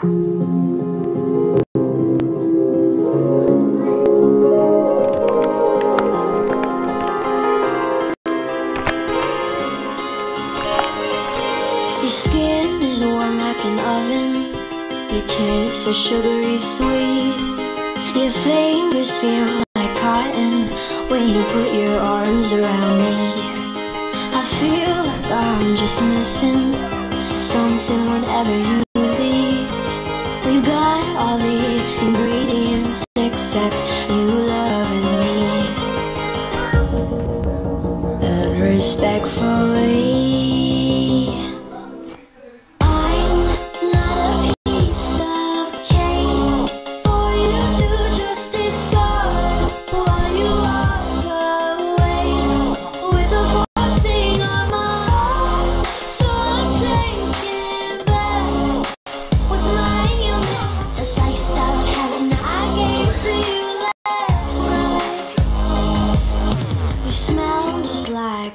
Your skin is warm like an oven. Your kiss is sugary sweet. Your fingers feel like cotton when you put your arms around me. I feel like I'm just missing something whenever you leave. We've got all the ingredients except you loving me. And respectfully,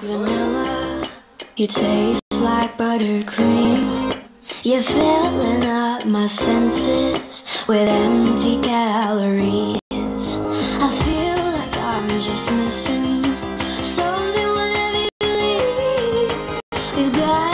vanilla, you taste like buttercream. You're filling up my senses with empty calories. I feel like I'm just missing something whenever you leave. We've got